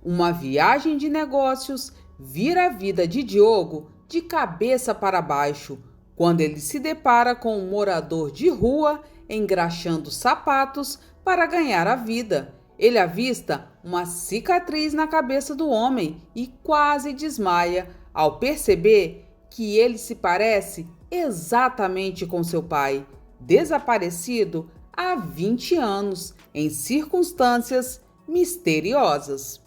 Uma viagem de negócios vira a vida de Diogo de cabeça para baixo quando ele se depara com um morador de rua engraxando sapatos para ganhar a vida. Ele avista uma cicatriz na cabeça do homem e quase desmaia ao perceber que ele se parece exatamente com seu pai, desaparecido há 20 anos em circunstâncias misteriosas.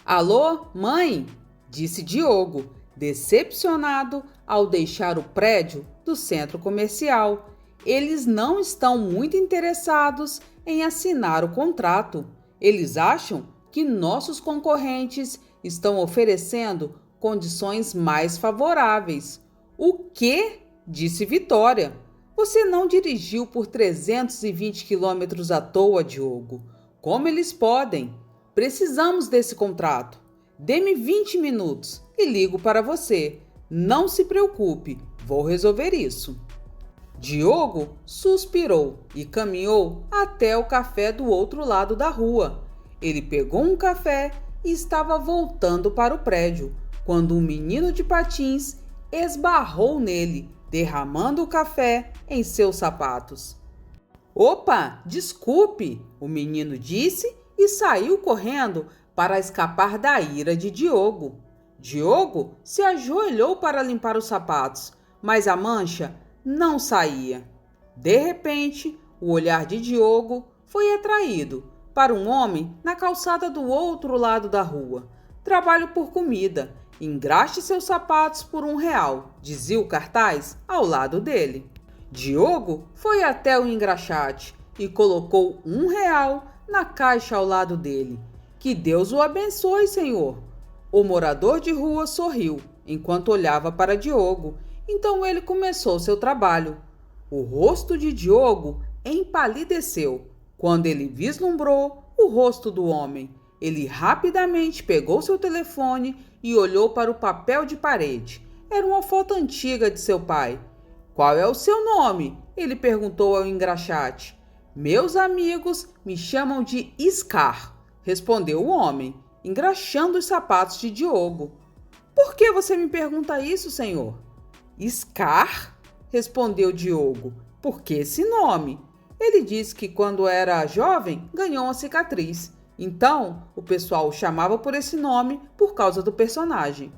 Alô, mãe? Disse Diogo, decepcionado ao deixar o prédio do centro comercial. Eles não estão muito interessados em assinar o contrato. Eles acham que nossos concorrentes estão oferecendo condições mais favoráveis. O quê? Disse Vitória. Você não dirigiu por 320 quilômetros à toa, Diogo. Como eles podem? Precisamos desse contrato. Dê-me 20 minutos e ligo para você. Não se preocupe, vou resolver isso. Diogo suspirou e caminhou até o café do outro lado da rua. Ele pegou um café e estava voltando para o prédio, quando um menino de patins esbarrou nele, derramando o café em seus sapatos. Opa, desculpe, o menino disse e saiu correndo para escapar da ira de Diogo. Diogo se ajoelhou para limpar os sapatos, mas a mancha não saía. De repente, o olhar de Diogo foi atraído para um homem na calçada do outro lado da rua. Trabalho por comida. Engraxe seus sapatos por R$1, dizia o cartaz ao lado dele. Diogo foi até o engraxate e colocou R$1 na caixa ao lado dele. Que Deus o abençoe, senhor. O morador de rua sorriu enquanto olhava para Diogo. Então ele começou seu trabalho. O rosto de Diogo empalideceu quando ele vislumbrou o rosto do homem. Ele rapidamente pegou seu telefone e olhou para o papel de parede. Era uma foto antiga de seu pai. Qual é o seu nome? Ele perguntou ao engraxate. Meus amigos me chamam de Scar, respondeu o homem, engraxando os sapatos de Diogo. Por que você me pergunta isso, senhor? Scar? Respondeu Diogo. Por que esse nome? Ele disse que quando era jovem ganhou uma cicatriz. Então, o pessoal o chamava por esse nome por causa do personagem.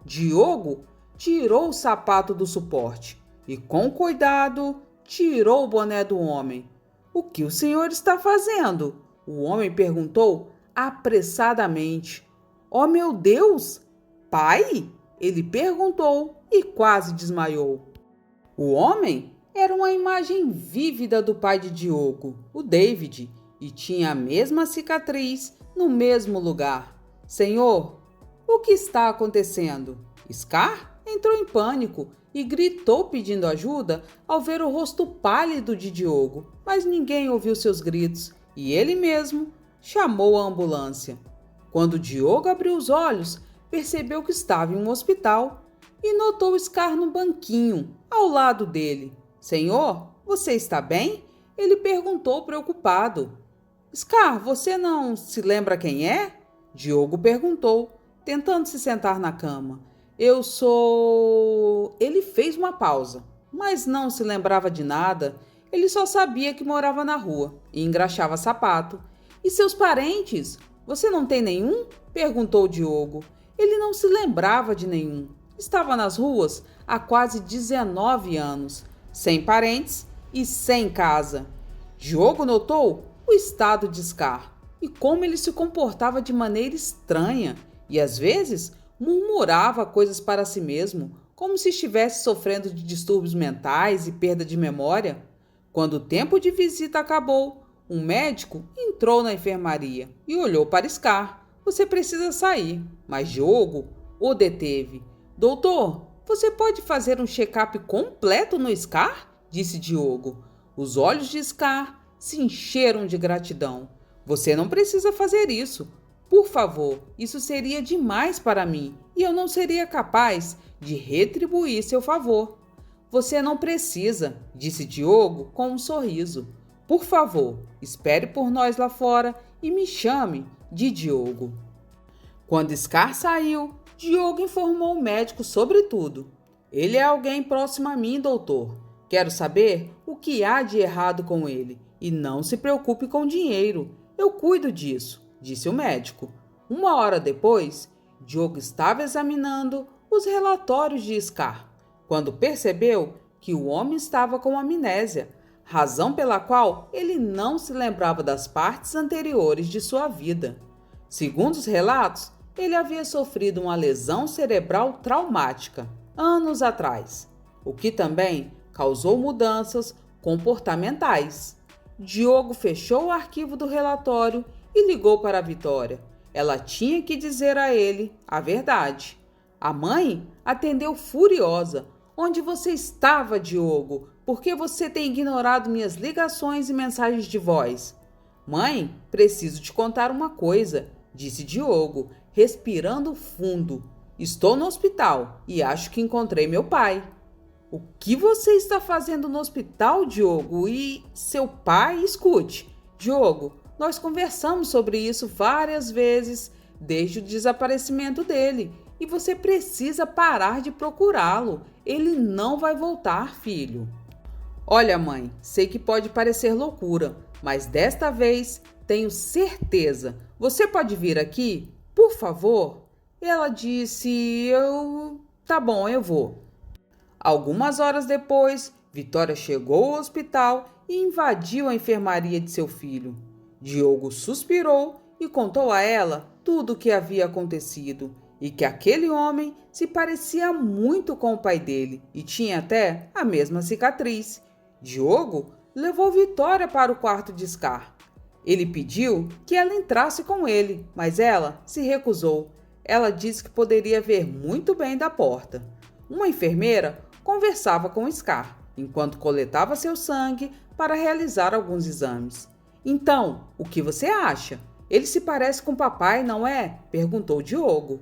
Diogo tirou o sapato do suporte e, com cuidado, tirou o boné do homem. O que o senhor está fazendo? O homem perguntou apressadamente. Oh, meu Deus! Pai? Ele perguntou e quase desmaiou. O homem era uma imagem vívida do pai de Diogo, o David, e tinha a mesma cicatriz no mesmo lugar. Senhor, o que está acontecendo? Scar entrou em pânico e gritou pedindo ajuda ao ver o rosto pálido de Diogo, mas ninguém ouviu seus gritos e ele mesmo chamou a ambulância. Quando Diogo abriu os olhos, percebeu que estava em um hospital e notou Scar no banquinho ao lado dele. Senhor, você está bem? Ele perguntou preocupado. Scar, você não se lembra quem é? Diogo perguntou, tentando se sentar na cama. Eu sou... Ele fez uma pausa, mas não se lembrava de nada. Ele só sabia que morava na rua e engraxava sapato. E seus parentes? Você não tem nenhum? Perguntou Diogo. Ele não se lembrava de nenhum. Estava nas ruas há quase 19 anos, sem parentes e sem casa. Diogo notou o estado de Scar e como ele se comportava de maneira estranha e, às vezes, murmurava coisas para si mesmo, como se estivesse sofrendo de distúrbios mentais e perda de memória. Quando o tempo de visita acabou, um médico entrou na enfermaria e olhou para Scar. Você precisa sair, mas Diogo o deteve. Doutor, você pode fazer um check-up completo no Scar? Disse Diogo. Os olhos de Scar se encheram de gratidão. Você não precisa fazer isso. Por favor, isso seria demais para mim e eu não seria capaz de retribuir seu favor. Você não precisa, disse Diogo com um sorriso. Por favor, espere por nós lá fora e me chame de Diogo. Quando Scar saiu, Diogo informou o médico sobre tudo. Ele é alguém próximo a mim, doutor. Quero saber o que há de errado com ele. E não se preocupe com dinheiro. Eu cuido disso, disse o médico. 1 hora depois, Diogo estava examinando os relatórios de Scar, quando percebeu que o homem estava com amnésia, razão pela qual ele não se lembrava das partes anteriores de sua vida. Segundo os relatos, ele havia sofrido uma lesão cerebral traumática anos atrás, o que também causou mudanças comportamentais. Diogo fechou o arquivo do relatório e ligou para a Vitória. Ela tinha que dizer a ele a verdade. A mãe atendeu furiosa. Onde você estava, Diogo? Por que você tem ignorado minhas ligações e mensagens de voz? Mãe, preciso te contar uma coisa, disse Diogo, respirando fundo. Estou no hospital e acho que encontrei meu pai. O que você está fazendo no hospital, Diogo? E seu pai? Escute, Diogo, nós conversamos sobre isso várias vezes desde o desaparecimento dele e você precisa parar de procurá-lo. Ele não vai voltar, filho. Olha, mãe, sei que pode parecer loucura, mas desta vez tenho certeza. Você pode vir aqui, por favor? Ela disse, Tá bom, eu vou. Algumas horas depois, Vitória chegou ao hospital e invadiu a enfermaria de seu filho. Diogo suspirou e contou a ela tudo o que havia acontecido e que aquele homem se parecia muito com o pai dele e tinha até a mesma cicatriz. Diogo levou Vitória para o quarto de Scar. Ele pediu que ela entrasse com ele, mas ela se recusou. Ela disse que poderia ver muito bem da porta. Uma enfermeira conversava com Scar, enquanto coletava seu sangue para realizar alguns exames. Então, o que você acha? Ele se parece com o papai, não é? Perguntou Diogo.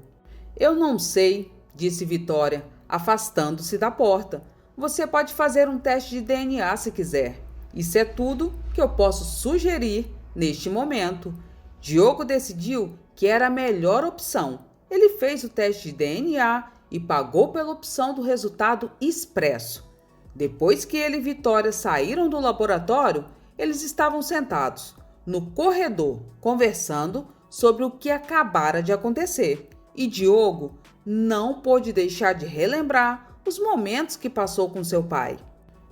Eu não sei, disse Vitória, afastando-se da porta. Você pode fazer um teste de DNA se quiser. Isso é tudo que eu posso sugerir neste momento. Diogo decidiu que era a melhor opção. Ele fez o teste de DNA e pagou pela opção do resultado expresso. Depois que ele e Vitória saíram do laboratório, eles estavam sentados no corredor, conversando sobre o que acabara de acontecer. E Diogo não pôde deixar de relembrar os momentos que passou com seu pai.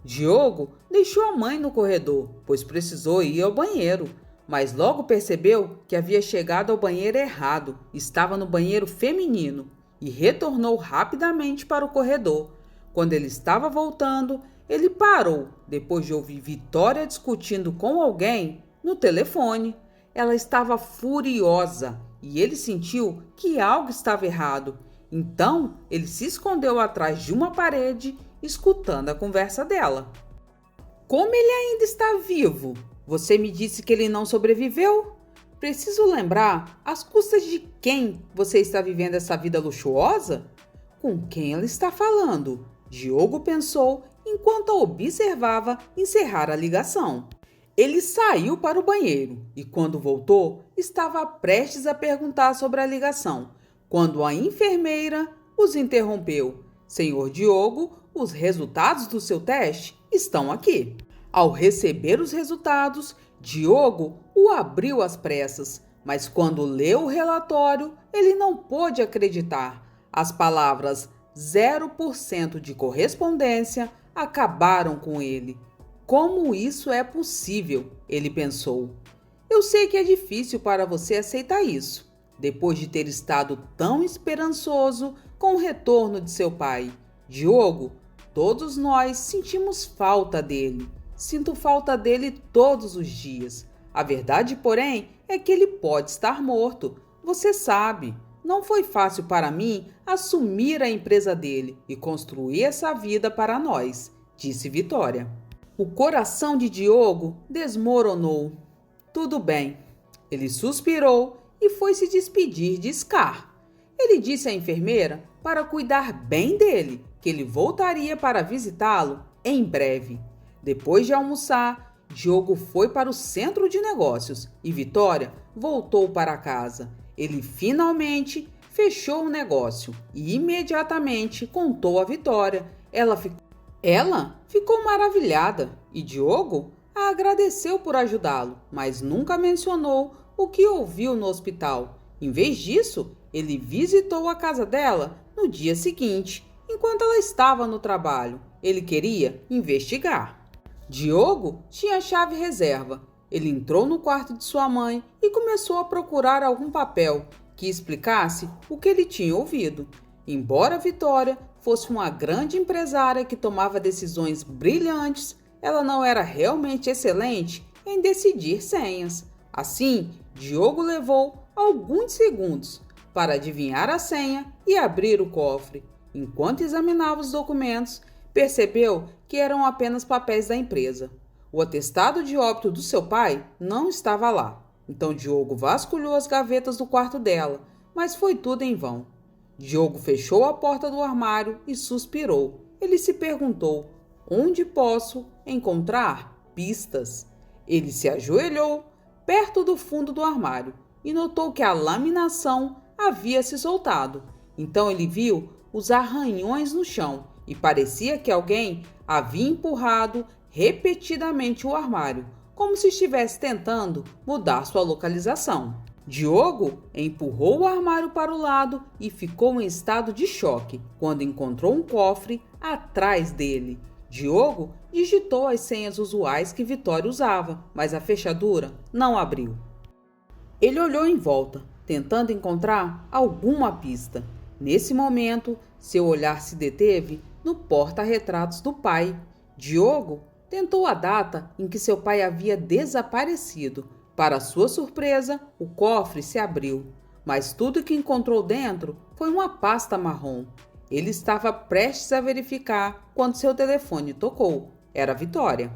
Diogo deixou a mãe no corredor, pois precisou ir ao banheiro, mas logo percebeu que havia chegado ao banheiro errado, estava no banheiro feminino, e retornou rapidamente para o corredor. Quando ele estava voltando, ele parou depois de ouvir Vitória discutindo com alguém no telefone. Ela estava furiosa e ele sentiu que algo estava errado. Então, ele se escondeu atrás de uma parede, escutando a conversa dela. Como ele ainda está vivo? Você me disse que ele não sobreviveu? Preciso lembrar, às custas de quem você está vivendo essa vida luxuosa? Com quem ela está falando? Diogo pensou enquanto a observava encerrar a ligação. Ele saiu para o banheiro e, quando voltou, estava prestes a perguntar sobre a ligação, quando a enfermeira os interrompeu. Senhor Diogo, os resultados do seu teste estão aqui. Ao receber os resultados, Diogo o abriu às pressas, mas quando leu o relatório, ele não pôde acreditar. As palavras 0% de correspondência acabaram com ele. Como isso é possível? Ele pensou. Eu sei que é difícil para você aceitar isso, depois de ter estado tão esperançoso com o retorno de seu pai. Diogo, todos nós sentimos falta dele. Sinto falta dele todos os dias. A verdade, porém, é que ele pode estar morto. Você sabe, não foi fácil para mim assumir a empresa dele e construir essa vida para nós, disse Vitória. O coração de Diogo desmoronou. Tudo bem. Ele suspirou e foi se despedir de Scar. Ele disse à enfermeira para cuidar bem dele, que ele voltaria para visitá-lo em breve. Depois de almoçar, Diogo foi para o centro de negócios e Vitória voltou para casa. Ele finalmente fechou o negócio e imediatamente contou a Vitória. Ela ficou maravilhada e Diogo a agradeceu por ajudá-lo, mas nunca mencionou o que ouviu no hospital. Em vez disso, ele visitou a casa dela no dia seguinte, enquanto ela estava no trabalho. Ele queria investigar. Diogo tinha chave reserva. Ele entrou no quarto de sua mãe e começou a procurar algum papel que explicasse o que ele tinha ouvido. Embora Vitória fosse uma grande empresária que tomava decisões brilhantes, ela não era realmente excelente em decidir senhas. Assim, Diogo levou alguns segundos para adivinhar a senha e abrir o cofre. Enquanto examinava os documentos, percebeu que eram apenas papéis da empresa. O atestado de óbito do seu pai não estava lá. Então Diogo vasculhou as gavetas do quarto dela, mas foi tudo em vão. Diogo fechou a porta do armário e suspirou. Ele se perguntou: onde posso encontrar pistas? Ele se ajoelhou perto do fundo do armário e notou que a laminação havia se soltado. Então ele viu os arranhões no chão e parecia que alguém havia empurrado repetidamente o armário, como se estivesse tentando mudar sua localização. Diogo empurrou o armário para o lado e ficou em estado de choque quando encontrou um cofre atrás dele. Diogo digitou as senhas usuais que Vitória usava, mas a fechadura não abriu. Ele olhou em volta, tentando encontrar alguma pista. Nesse momento, seu olhar se deteve no porta-retratos do pai. Diogo tentou a data em que seu pai havia desaparecido. Para sua surpresa, o cofre se abriu, mas tudo que encontrou dentro foi uma pasta marrom. Ele estava prestes a verificar quando seu telefone tocou. Era Vitória.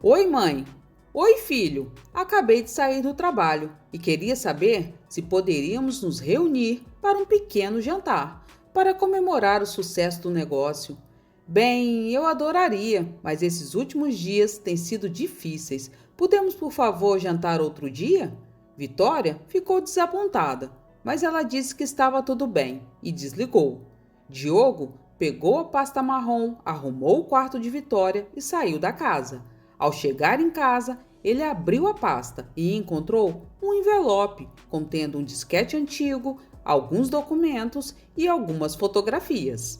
Oi, mãe. Oi, filho. Acabei de sair do trabalho e queria saber se poderíamos nos reunir para um pequeno jantar, para comemorar o sucesso do negócio. Bem, eu adoraria, mas esses últimos dias têm sido difíceis. Podemos, por favor, jantar outro dia? Vitória ficou desapontada, mas ela disse que estava tudo bem e desligou. Diogo pegou a pasta marrom, arrumou o quarto de Vitória e saiu da casa. Ao chegar em casa, ele abriu a pasta e encontrou um envelope contendo um disquete antigo, alguns documentos e algumas fotografias.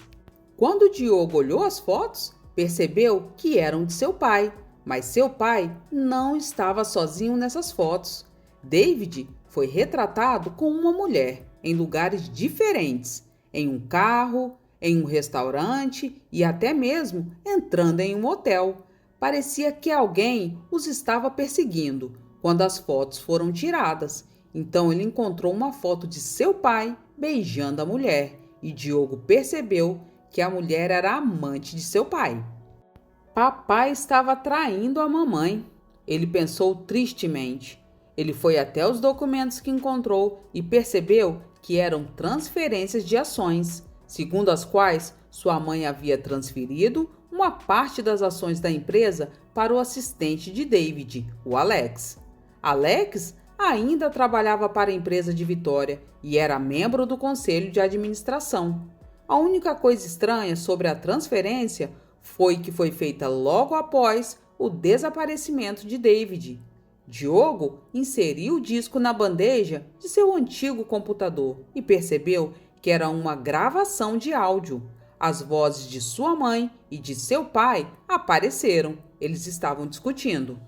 Quando Diogo olhou as fotos, percebeu que eram de seu pai, mas seu pai não estava sozinho nessas fotos. David foi retratado com uma mulher em lugares diferentes, em um carro, em um restaurante e até mesmo entrando em um hotel. Parecia que alguém os estava perseguindo quando as fotos foram tiradas. Então ele encontrou uma foto de seu pai beijando a mulher e Diogo percebeu que a mulher era a amante de seu pai. Papai estava traindo a mamãe. Ele pensou tristemente. Ele foi até os documentos que encontrou e percebeu que eram transferências de ações, segundo as quais sua mãe havia transferido uma parte das ações da empresa para o assistente de David, o Alex. Alex ainda trabalhava para a empresa de Vitória e era membro do conselho de administração. A única coisa estranha sobre a transferência foi que foi feita logo após o desaparecimento de David. Diogo inseriu o disco na bandeja de seu antigo computador e percebeu que era uma gravação de áudio. As vozes de sua mãe e de seu pai apareceram. Eles estavam discutindo.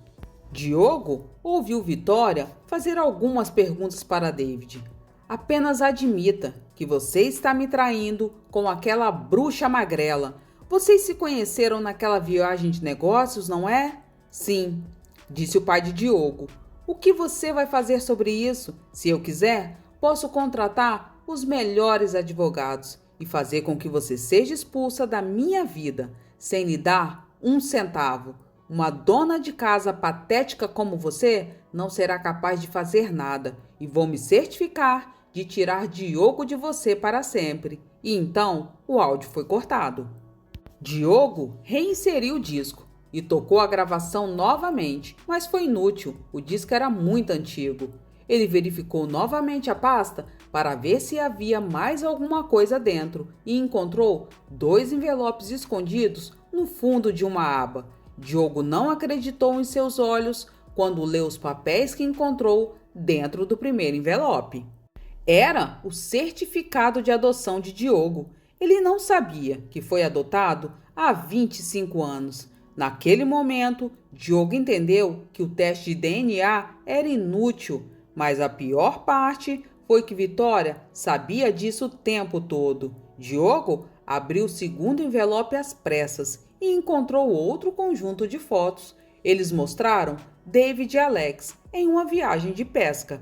Diogo ouviu Vitória fazer algumas perguntas para David. Apenas admita que você está me traindo com aquela bruxa magrela. Vocês se conheceram naquela viagem de negócios, não é? Sim, disse o pai de Diogo. O que você vai fazer sobre isso? Se eu quiser, posso contratar os melhores advogados e fazer com que você seja expulsa da minha vida, sem lhe dar um centavo. Uma dona de casa patética como você não será capaz de fazer nada e vou me certificar de tirar Diogo de você para sempre. E então o áudio foi cortado. Diogo reinseriu o disco e tocou a gravação novamente, mas foi inútil, o disco era muito antigo. Ele verificou novamente a pasta para ver se havia mais alguma coisa dentro e encontrou 2 envelopes escondidos no fundo de uma aba. Diogo não acreditou em seus olhos quando leu os papéis que encontrou dentro do primeiro envelope. Era o certificado de adoção de Diogo. Ele não sabia que foi adotado há 25 anos. Naquele momento, Diogo entendeu que o teste de DNA era inútil, mas a pior parte foi que Vitória sabia disso o tempo todo. Diogo abriu o segundo envelope às pressas e encontrou outro conjunto de fotos. Eles mostraram David e Alex em uma viagem de pesca.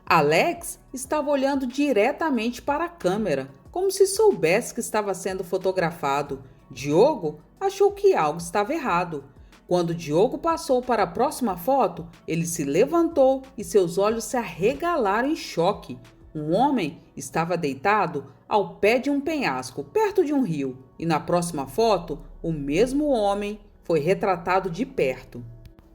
Alex estava olhando diretamente para a câmera, como se soubesse que estava sendo fotografado. Diogo achou que algo estava errado. Quando Diogo passou para a próxima foto, ele se levantou e seus olhos se arregalaram em choque. Um homem estava deitado ao pé de um penhasco, perto de um rio, e na próxima foto, o mesmo homem foi retratado de perto.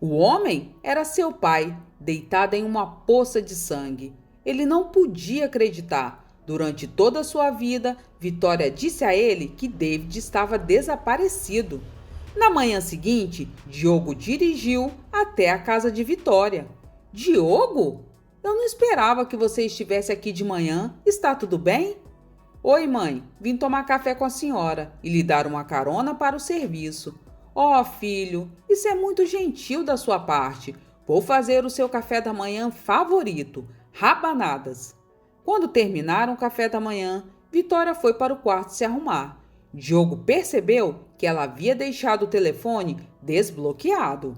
O homem era seu pai, deitado em uma poça de sangue. Ele não podia acreditar. Durante toda a sua vida, Vitória disse a ele que David estava desaparecido. Na manhã seguinte, Diogo dirigiu até a casa de Vitória. Diogo? Eu não esperava que você estivesse aqui de manhã. Está tudo bem? Oi, mãe. Vim tomar café com a senhora e lhe dar uma carona para o serviço. Oh, filho, isso é muito gentil da sua parte. Vou fazer o seu café da manhã favorito, rabanadas. Quando terminaram o café da manhã, Vitória foi para o quarto se arrumar. Diogo percebeu que ela havia deixado o telefone desbloqueado.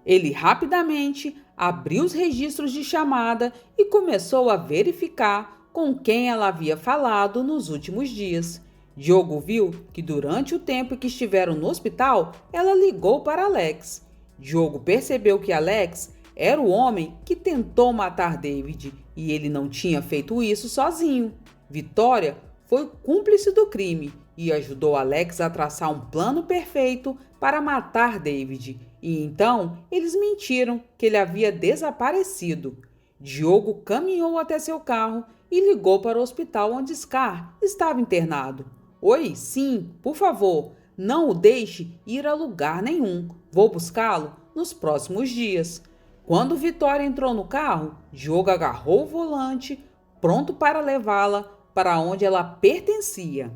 Ele rapidamente abriu os registros de chamada e começou a verificar com quem ela havia falado nos últimos dias. Diogo viu que durante o tempo que estiveram no hospital, ela ligou para Alex. Diogo percebeu que Alex era o homem que tentou matar David e ele não tinha feito isso sozinho. Vitória foi cúmplice do crime e ajudou Alex a traçar um plano perfeito para matar David. E então eles mentiram que ele havia desaparecido. Diogo caminhou até seu carro e ligou para o hospital onde Scar estava internado. Oi, sim, por favor, não o deixe ir a lugar nenhum. Vou buscá-lo nos próximos dias. Quando Vitória entrou no carro, Diogo agarrou o volante, pronto para levá-la para onde ela pertencia.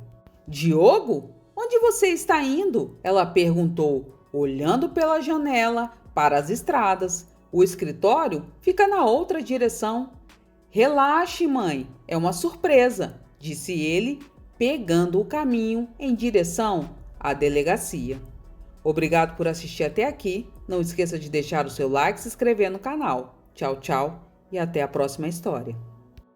Diogo, onde você está indo? Ela perguntou, olhando pela janela para as estradas. O escritório fica na outra direção. Relaxe, mãe, é uma surpresa, disse ele, pegando o caminho em direção à delegacia. Obrigado por assistir até aqui. Não esqueça de deixar o seu like e se inscrever no canal. Tchau, tchau e até a próxima história.